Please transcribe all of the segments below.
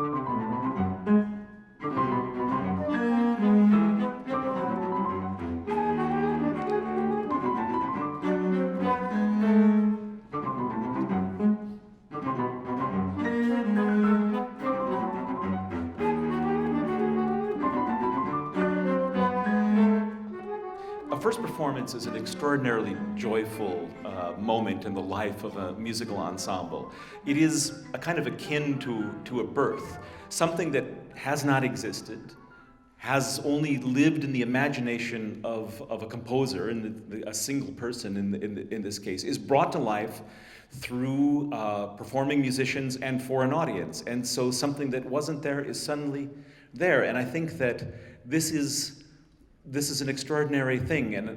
A first performance is an extraordinarily joyful moment in the life of a musical ensemble. It is a kind of akin to a birth, something that has not existed, has only lived in the imagination of a composer, and a single person in this case, is brought to life through performing musicians and for an audience. And so something that wasn't there is suddenly there. And I think that this is an extraordinary thing, and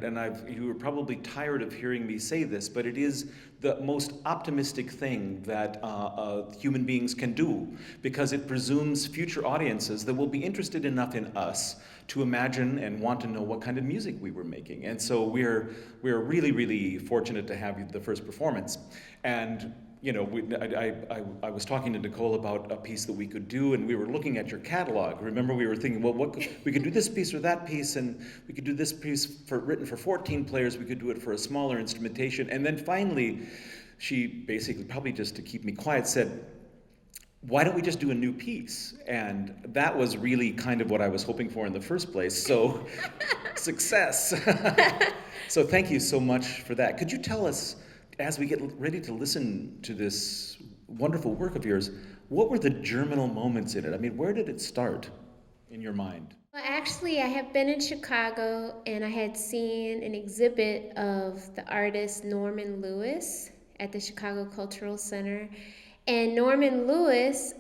you were probably tired of hearing me say this, but it is the most optimistic thing that human beings can do, because it presumes future audiences that will be interested enough in us to imagine and want to know what kind of music we were making. And so we're really, really fortunate to have the first performance. And you know, I was talking to Nicole about a piece that we could do, and we were looking at your catalog. Remember, we were thinking, well, we could do this piece or that piece, and we could do this piece written for 14 players, we could do it for a smaller instrumentation. And then finally, she basically, probably just to keep me quiet, said, why don't we just do a new piece? And that was really kind of what I was hoping for in the first place, so success. So thank you so much for that. Could you tell us, as we get ready to listen to this wonderful work of yours, what were the germinal moments in it? I mean, where did it start in your mind? Well, actually, I have been in Chicago and I had seen an exhibit of the artist Norman Lewis at the Chicago Cultural Center. And Norman Lewis,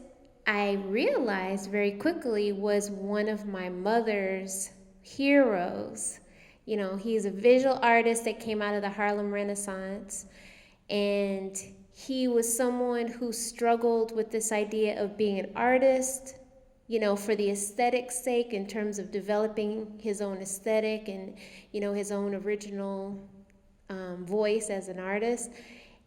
I realized very quickly, was one of my mother's heroes. You know, he's a visual artist that came out of the Harlem Renaissance. And he was someone who struggled with this idea of being an artist, you know, for the aesthetic's sake, in terms of developing his own aesthetic and, you know, his own original voice as an artist.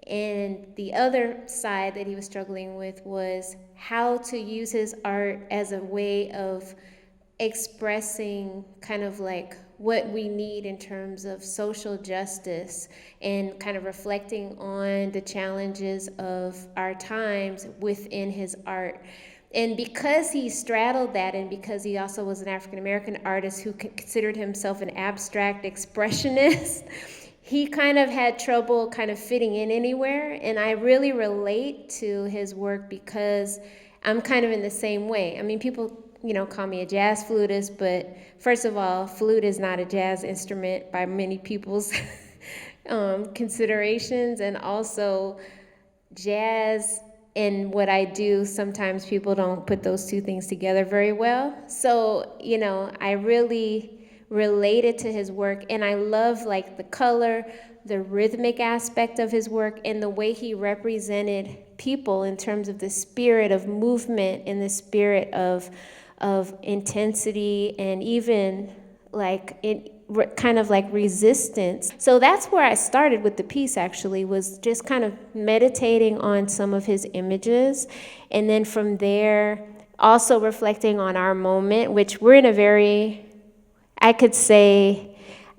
And the other side that he was struggling with was how to use his art as a way of expressing kind of like what we need in terms of social justice, and kind of reflecting on the challenges of our times within his art. And because he straddled that, and because he also was an African American artist who considered himself an abstract expressionist, he kind of had trouble kind of fitting in anywhere. And I really relate to his work because I'm kind of in the same way. I mean, people, you know, call me a jazz flutist, but first of all, flute is not a jazz instrument by many people's considerations. And also, jazz and what I do, sometimes people don't put those two things together very well. So, you know, I really related to his work, and I love like the color, the rhythmic aspect of his work, and the way he represented people in terms of the spirit of movement and the spirit of intensity, and even like it kind of like resistance. So that's where I started with the piece, actually, was just kind of meditating on some of his images, and then from there also reflecting on our moment, which we're in a very, I could say,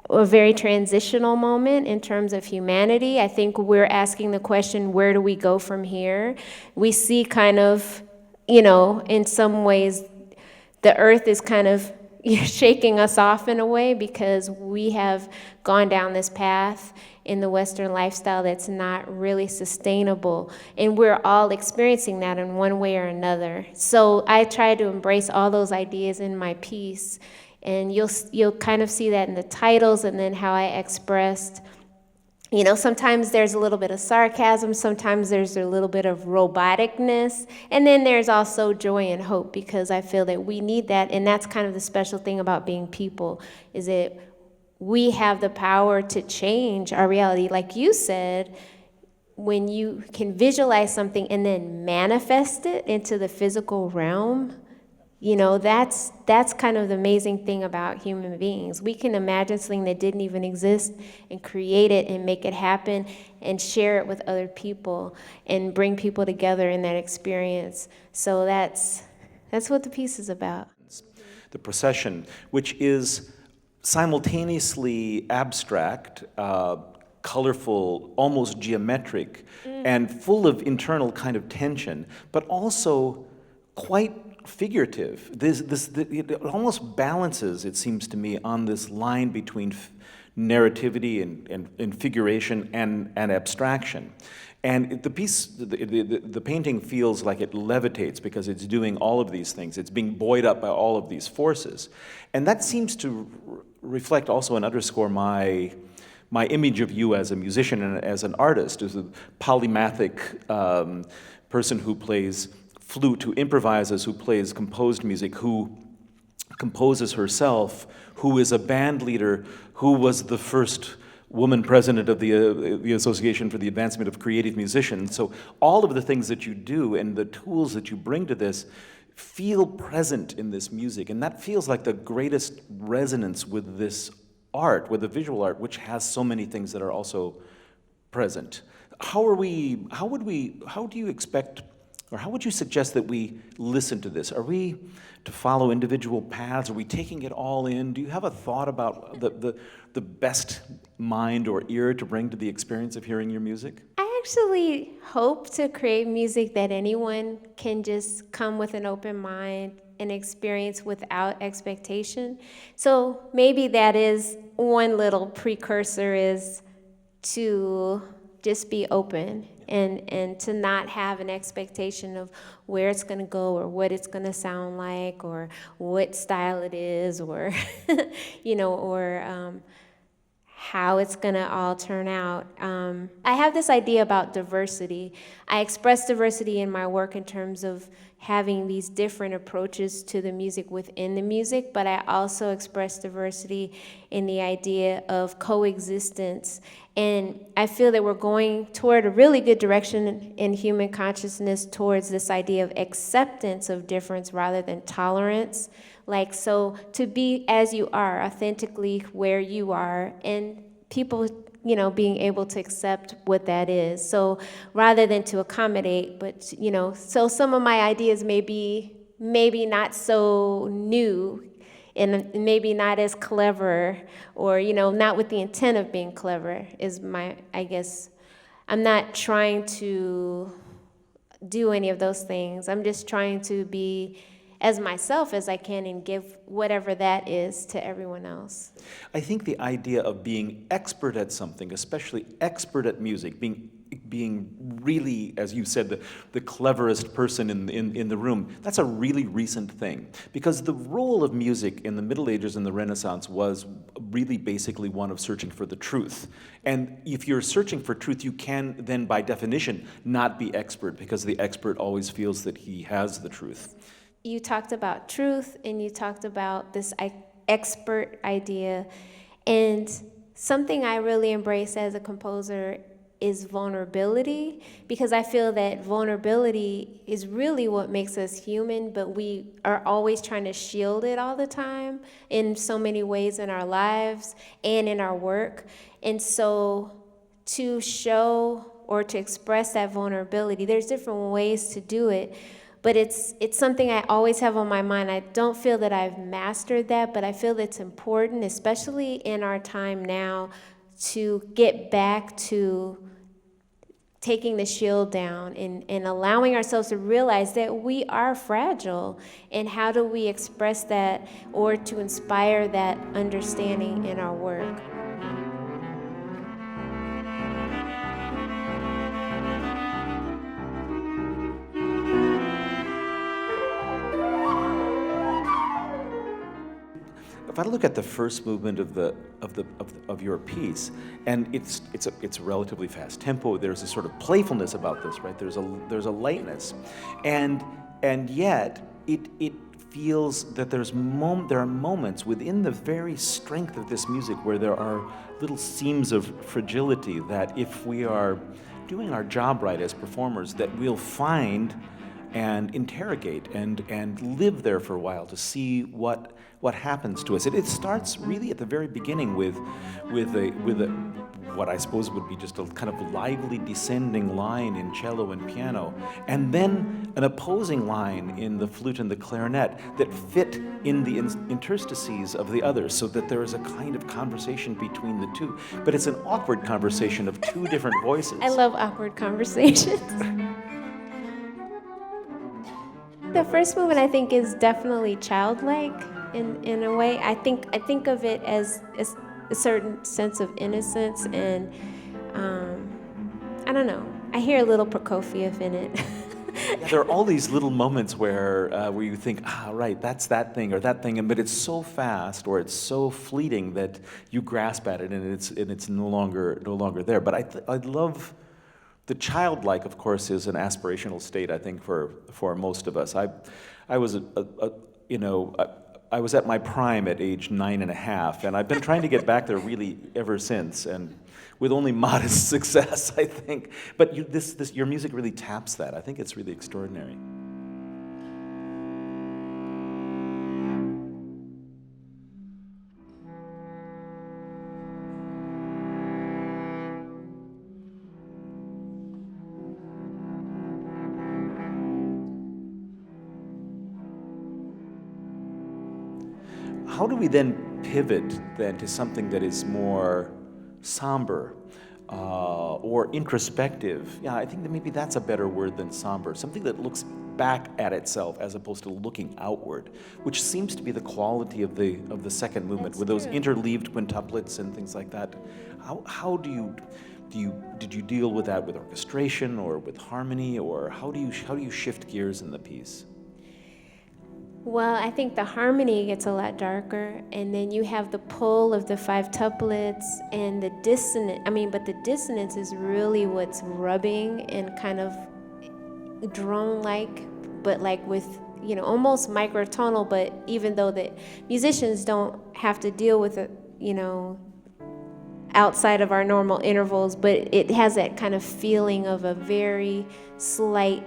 a very transitional moment in terms of humanity. I think we're asking the question, where do we go from here? We see kind of, you know, in some ways, the earth is kind of shaking us off in a way, because we have gone down this path in the Western lifestyle that's not really sustainable. And we're all experiencing that in one way or another. So I try to embrace all those ideas in my piece. And you'll kind of see that in the titles, and then how I expressed, you know, sometimes there's a little bit of sarcasm, sometimes there's a little bit of roboticness, and then there's also joy and hope, because I feel that we need that. And that's kind of the special thing about being people, is that we have the power to change our reality. Like you said, when you can visualize something and then manifest it into the physical realm, you know, that's kind of the amazing thing about human beings. We can imagine something that didn't even exist and create it and make it happen and share it with other people and bring people together in that experience. So that's That's what the piece is about. The Procession, which is simultaneously abstract, colorful, almost geometric, and full of internal kind of tension, but also quite figurative. It almost balances, it seems to me, on this line between narrativity and figuration and abstraction. And the piece, the painting feels like it levitates because it's doing all of these things. It's being buoyed up by all of these forces. And that seems to reflect also and underscore my image of you as a musician and as an artist, as a polymathic person who plays flute, who improvises, who plays composed music, who composes herself, who is a band leader, who was the first woman president of the Association for the Advancement of Creative Musicians. So all of the things that you do and the tools that you bring to this feel present in this music, and that feels like the greatest resonance with this art, with the visual art, which has so many things that are also present. How do you expect, or how would you suggest that we listen to this? Are we to follow individual paths? Are we taking it all in? Do you have a thought about the best mind or ear to bring to the experience of hearing your music? I actually hope to create music that anyone can just come with an open mind and experience without expectation. So maybe that is one little precursor, is to just be open and to not have an expectation of where it's going to go or what it's going to sound like or what style it is or, or how it's going to all turn out. I have this idea about diversity. I express diversity in my work in terms of having these different approaches to the music within the music, but I also express diversity in the idea of coexistence. And I feel that we're going toward a really good direction in human consciousness towards this idea of acceptance of difference rather than tolerance. Like, so to be as you are, authentically where you are, and people, being able to accept what that is. So rather than to accommodate, but, so some of my ideas may be maybe not so new and maybe not as clever or, not with the intent of being clever is I guess, I'm not trying to do any of those things. I'm just trying to be as myself as I can and give whatever that is to everyone else. I think the idea of being expert at something, especially expert at music, being really, as you said, the cleverest person in the room, that's a really recent thing. Because the role of music in the Middle Ages and the Renaissance was really basically one of searching for the truth. And if you're searching for truth, you can then, by definition, not be expert, because the expert always feels that he has the truth. You talked about truth, and you talked about this expert idea. And something I really embrace as a composer is vulnerability, because I feel that vulnerability is really what makes us human, but we are always trying to shield it all the time in so many ways in our lives and in our work. And so to show or to express that vulnerability, there's different ways to do it. But it's something I always have on my mind. I don't feel that I've mastered that, but I feel that it's important, especially in our time now, to get back to taking the shield down and allowing ourselves to realize that we are fragile. And how do we express that or to inspire that understanding in our work? If I look at the first movement of your piece, and it's a relatively fast tempo. There's a sort of playfulness about this, right? There's a lightness, and yet it feels that there are moments within the very strength of this music where there are little seams of fragility that, if we are doing our job right as performers, that we'll find and interrogate and live there for a while to see what happens to us. It starts really at the very beginning with what I suppose would be just a kind of lively descending line in cello and piano, and then an opposing line in the flute and the clarinet that fit in the interstices of the others, so that there is a kind of conversation between the two. But it's an awkward conversation of two different voices. I love awkward conversations. The first movement, I think, is definitely childlike in a way. I think of it as a certain sense of innocence, and I don't know. I hear a little Prokofiev in it. Yeah, there are all these little moments where you think, right, that's that thing or that thing, but it's so fast or it's so fleeting that you grasp at it and it's no longer there. But I love the childlike. Of course, is an aspirational state, I think, for most of us. I was I was at my prime at age 9.5, and I've been trying to get back there really ever since, and with only modest success, I think. But your music really taps that. I think it's really extraordinary. How do we then pivot then to something that is more somber or introspective? Yeah, I think that maybe that's a better word than somber. Something that looks back at itself as opposed to looking outward, which seems to be the quality of the second movement, That's with those true. interleaved quintuplets and things like that. How did you deal with that with orchestration or with harmony, or how do you shift gears in the piece? Well, I think the harmony gets a lot darker, and then you have the pull of the 5 tuplets and the dissonance. But the dissonance is really what's rubbing and kind of drone-like, but like with, almost microtonal, but even though the musicians don't have to deal with it, outside of our normal intervals, but it has that kind of feeling of a very slight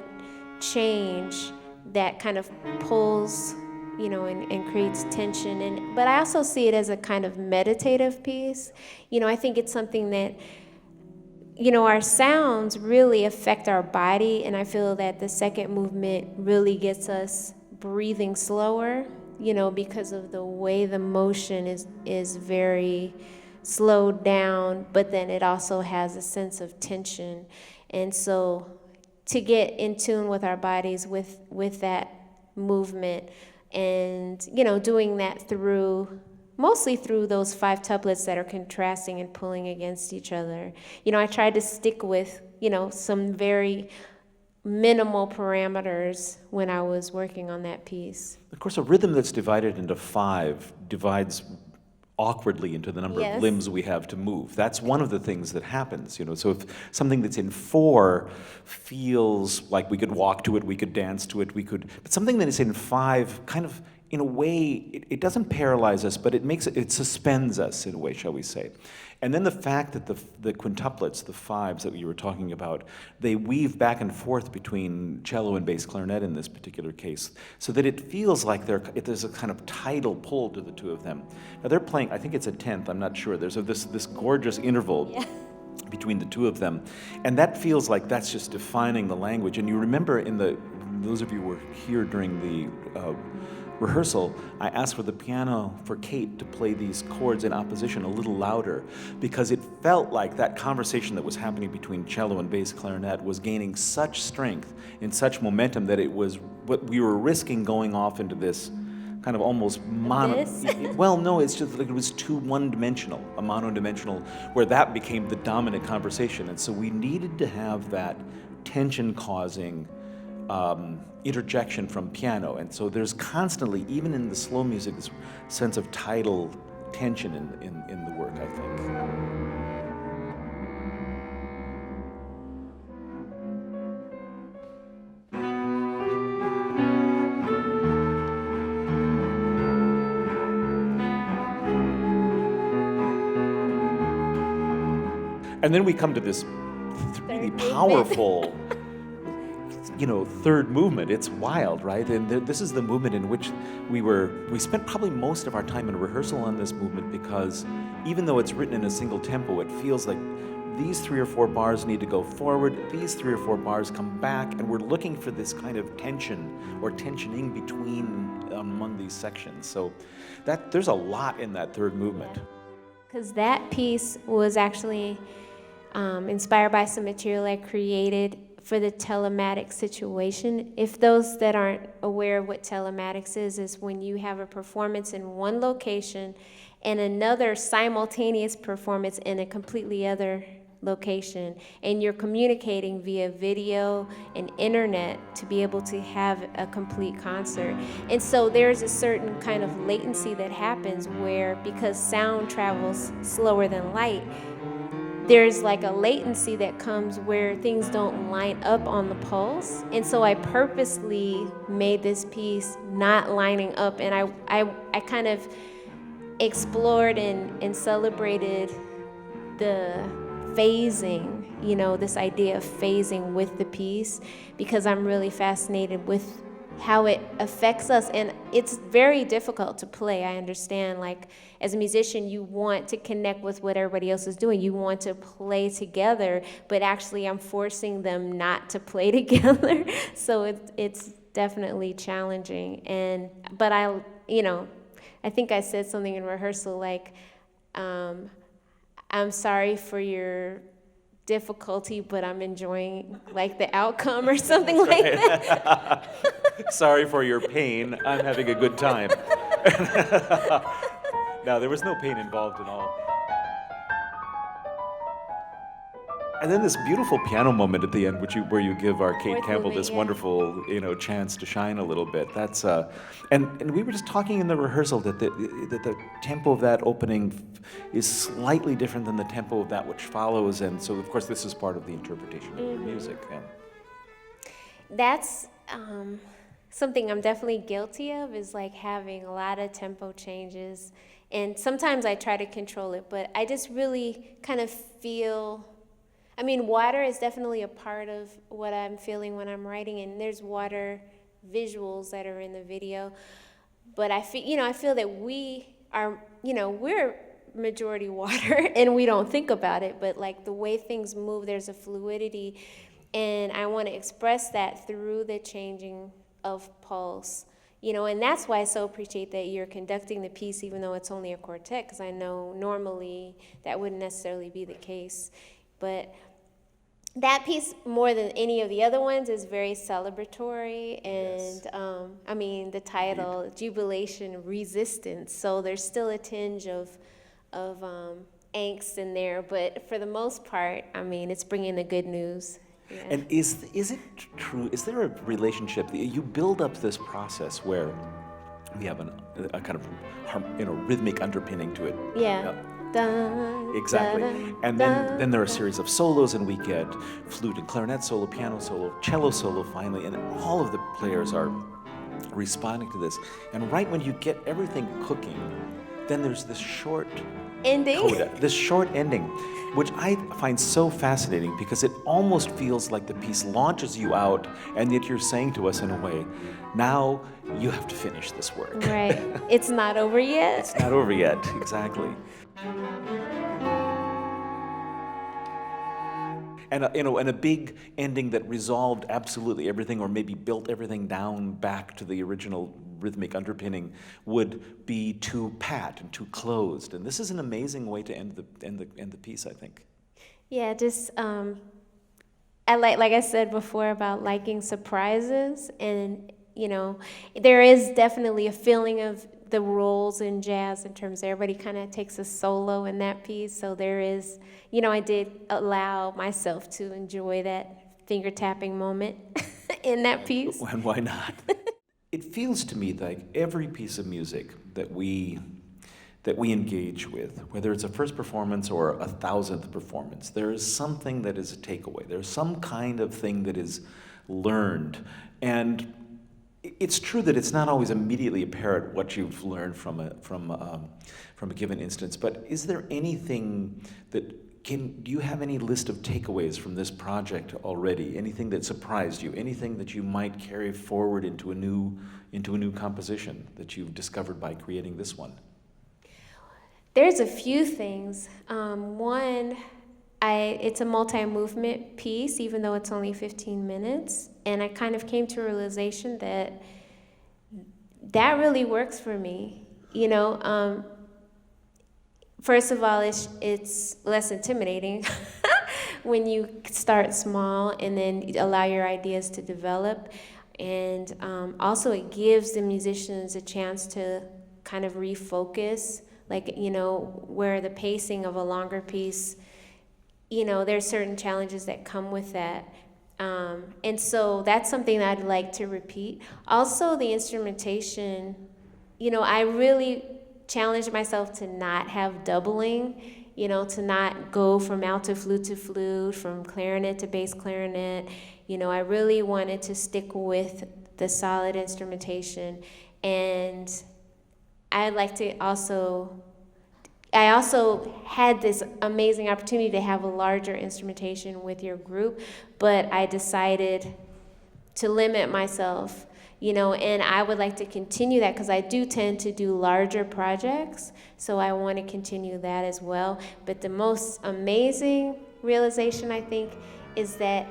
change that kind of pulls, and creates tension. But I also see it as a kind of meditative piece. I think it's something that, our sounds really affect our body, and I feel that the second movement really gets us breathing slower, because of the way the motion is very slowed down, but then it also has a sense of tension. And so to get in tune with our bodies with that movement, and doing that mostly through those 5 tuplets that are contrasting and pulling against each other. I tried to stick with some very minimal parameters when I was working on that piece. Of course, a rhythm that's divided into 5 divides awkwardly into the number Yes. of limbs we have to move. That's one of the things that happens, So if something that's in 4 feels like we could walk to it, we could dance to it, but something that is in 5 kind of, in a way, it doesn't paralyze us, but it suspends us in a way, shall we say. And then the fact that the quintuplets, the 5s that you were talking about, they weave back and forth between cello and bass clarinet in this particular case, so that it feels like there's a kind of tidal pull to the two of them. Now they're playing, I think it's a 10th, I'm not sure. There's this gorgeous interval. Yeah. Between the two of them, and that feels like that's just defining the language. And you remember those of you who were here during the rehearsal, I asked for Kate to play these chords in opposition a little louder, because it felt like that conversation that was happening between cello and bass clarinet was gaining such strength and such momentum that it was what we were risking going off into this kind of almost well, no, it's just like it was too one-dimensional, a monodimensional, where that became the dominant conversation. And so we needed to have that tension-causing interjection from piano. And so there's constantly, even in the slow music, this sense of tidal tension in the work, I think. And then we come to this really powerful third movement. It's wild, right? And this is the movement in which we spent probably most of our time in rehearsal on this movement, because even though it's written in a single tempo, it feels like these 3 or 4 bars need to go forward, these 3 or 4 bars come back, and we're looking for this kind of tension or tensioning between among these sections. So there's a lot in that third movement. Because that piece was actually inspired by some material I created for the telematic situation. If those that aren't aware of what telematics is when you have a performance in one location and another simultaneous performance in a completely other location, and you're communicating via video and internet to be able to have a complete concert. And so there's a certain kind of latency that happens where, because sound travels slower than light, there's like a latency that comes where things don't line up on the pulse. And so I purposely made this piece not lining up, and I kind of explored and celebrated the phasing, this idea of phasing with the piece, because I'm really fascinated with how it affects us. And it's very difficult to play. I understand, like, as a musician, you want to connect with what everybody else is doing. You want to play together, but actually I'm forcing them not to play together. So it's definitely challenging. But I think I said something in rehearsal like, I'm sorry for your difficulty, but I'm enjoying like the outcome or something like that. Sorry for your pain, I'm having a good time. No, there was no pain involved at all. And then this beautiful piano moment at the end, where you give our Kate Fourth Campbell movement, this yeah. wonderful, chance to shine a little bit. That's and we were just talking in the rehearsal that the tempo of that opening is slightly different than the tempo of that which follows, and so of course this is part of the interpretation of your music. Yeah. That's something I'm definitely guilty of, is like having a lot of tempo changes, and sometimes I try to control it, but I just really kind of feel. I mean, water is definitely a part of what I'm feeling when I'm writing, and there's water visuals that are in the video. But I feel that we are, we're majority water, and we don't think about it. But like the way things move, there's a fluidity, and I want to express that through the changing of pulse. And that's why I so appreciate that you're conducting the piece, even though it's only a quartet, because I know normally that wouldn't necessarily be the case. But that piece, more than any of the other ones, is very celebratory, and yes. The title, Jubilation, Resistance, so there's still a tinge of angst in there, but for the most part, it's bringing the good news. Yeah. And is it true, is there a relationship, you build up this process where we have a kind of rhythmic underpinning to it. Yeah. Dun, exactly. dun, dun, And then there are a series of solos, and we get flute and clarinet solo, piano solo, cello solo finally, and all of the players are responding to this. And right when you get everything cooking, then there's this short ending. Coda, this short ending, which I find so fascinating, because it almost feels like the piece launches you out, and yet you're saying to us in a way, now you have to finish this work. Right. It's not over yet. It's not over yet, exactly. And a big ending that resolved absolutely everything, or maybe built everything down back to the original rhythmic underpinning, would be too pat and too closed. And this is an amazing way to end the piece, I think. Yeah, just I like I said before about liking surprises, and there is definitely a feeling of the roles in jazz in terms of everybody kind of takes a solo in that piece. So there is, I did allow myself to enjoy that finger tapping moment in that piece. And why not? It feels to me like every piece of music that we engage with, whether it's a first performance or a 1,000th performance, there is something that is a takeaway. There's some kind of thing that is learned. And it's true that it's not always immediately apparent what you've learned from a given instance, but is there anything that Do you have any list of takeaways from this project already? Anything that surprised you? Anything that you might carry forward into a new composition that you've discovered by creating this one? There's a few things. One, it's a multi-movement piece, even though it's only 15 minutes, and I kind of came to a realization that really works for me. You know, first of all, it's less intimidating when you start small and then allow your ideas to develop. And also it gives the musicians a chance to kind of refocus, like, you know, where the pacing of a longer piece, you know, there's certain challenges that come with that. And so that's something that I'd like to repeat. Also, the instrumentation, you know, I really challenged myself to not have doubling, you know, to not go from alto flute to flute, from clarinet to bass clarinet. You know, I really wanted to stick with the solid instrumentation. And I'd like to I also had this amazing opportunity to have a larger instrumentation with your group, but I decided to limit myself, you know, and I would like to continue that because I do tend to do larger projects, so I want to continue that as well. But the most amazing realization, I think, is that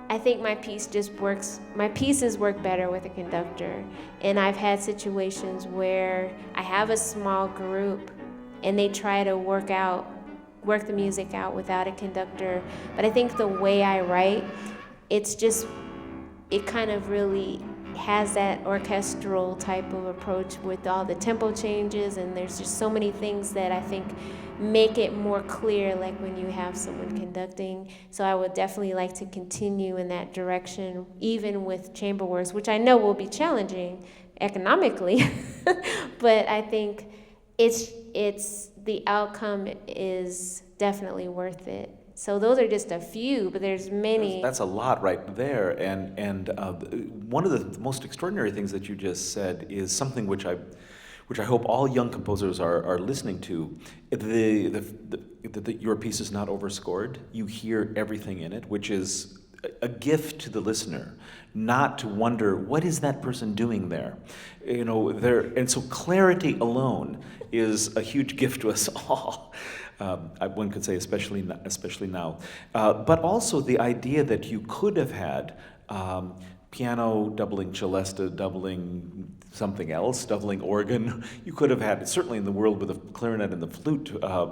I think my pieces work better with a conductor. And I've had situations where I have a small group and they try to work the music out without a conductor. But I think the way I write, it kind of really has that orchestral type of approach with all the tempo changes, and there's just so many things that I think make it more clear, like when you have someone conducting. So I would definitely like to continue in that direction, even with chamber works, which I know will be challenging economically, but I think the outcome is definitely worth it. So those are just a few, but there's many. That's a lot right there. And one of the most extraordinary things that you just said is something which I hope all young composers are listening to. Your piece is not overscored. You hear everything in it, which is a gift to the listener, not to wonder what is that person doing there, you know. And so clarity alone is a huge gift to us all. One could say, especially now, but also the idea that you could have had piano doubling celesta, doubling something else, doubling organ. You could have had, certainly in the world with the clarinet and the flute,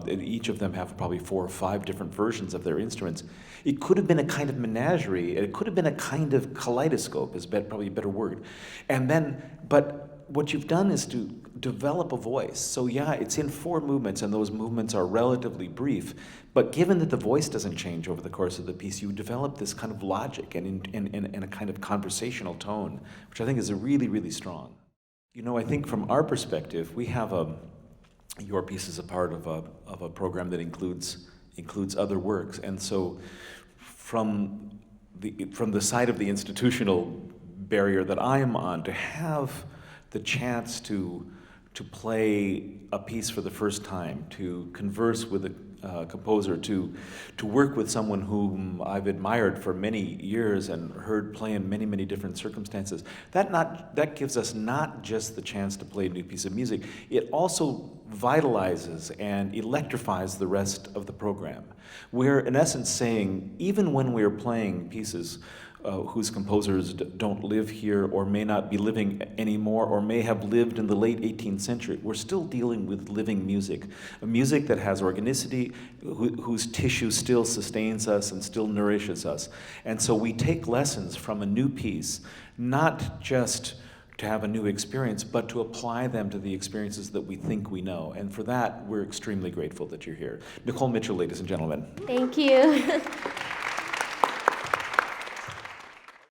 each of them have probably 4 or 5 different versions of their instruments. It could have been a kind of menagerie. It could have been a kind of kaleidoscope, is probably a better word. But what you've done is to develop a voice. So yeah, it's in 4 movements, and those movements are relatively brief. But given that the voice doesn't change over the course of the piece, you develop this kind of logic and a kind of conversational tone, which I think is really, really strong. You know, I think from our perspective, we have your piece is a part of a program that includes other works, and so from the side of the institutional barrier that I am on, to have the chance to play a piece for the first time, to converse with a composer, to work with someone whom I've admired for many years and heard play in many, many different circumstances, that gives us not just the chance to play a new piece of music, it also vitalizes and electrifies the rest of the program. We're in essence saying, even when we're playing pieces whose composers don't live here or may not be living anymore or may have lived in the late 18th century, we're still dealing with living music, a music that has organicity, whose tissue still sustains us and still nourishes us. And so we take lessons from a new piece, not just to have a new experience, but to apply them to the experiences that we think we know. And for that, we're extremely grateful that you're here. Nicole Mitchell, ladies and gentlemen. Thank you.